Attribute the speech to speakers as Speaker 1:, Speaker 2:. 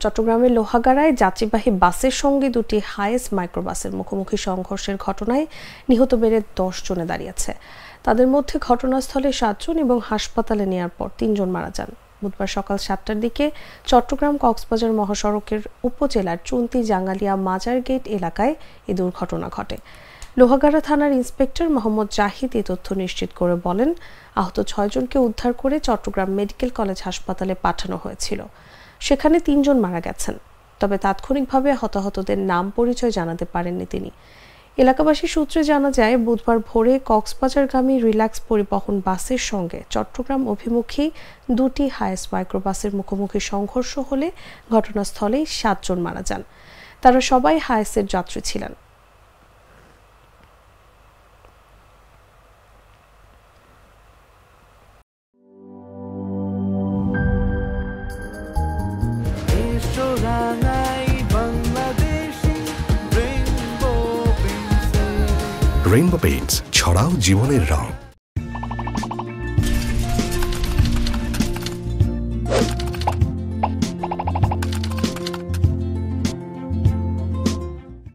Speaker 1: চট্টগ্রামের লোহাগাড়ায় যাত্রীবাহী বাসের সঙ্গে দুটি হাইএস মাইক্রোবাসের মুখোমুখি সংঘর্ষের ঘটনায় নিহত বেড়ে 10 জনে দাঁড়িয়েছে। তাদের মধ্যে ঘটনাস্থলে 7 জন এবং হাসপাতালে নেওয়ার পর 3 জন মারা যান। বুধবার সকাল 7টার দিকে চট্টগ্রাম কক্সবাজার মহাসড়কের উপজেলার চুন্তি জাঙ্গালিয়া মাজার গেট এলাকায় এই দুর্ঘটনা ঘটে। লোহাগাড়া থানার ইন্সপেক্টর মোহাম্মদ জাহিদ এই তথ্য নিশ্চিত করে বলেন, আহত 6 জনকে উদ্ধার করে চট্টগ্রাম মেডিকেল কলেজ হাসপাতালে পাঠানো হয়েছিল। সেখানে 3 জন মারা গেছেন, তবে তাৎক্ষণিকভাবে হতাহতদের নাম পরিচয় জানাতে পারেননি তিনি। এলাকাবাসী সূত্রে জানা যায়, বুধবার ভোরে কক্সবাজারগামী রিল্যাক্স পরিবহন বাসের সঙ্গে চট্টগ্রাম অভিমুখী দুটি হাইএস মাইক্রোবাসের মুখোমুখি সংঘর্ষ হলে ঘটনাস্থলেই 7 জন মারা যান। তারা সবাই হাইএসের যাত্রী ছিলেন।
Speaker 2: রেইনবো পেইন্টস, ছড়াও জীবনের রং।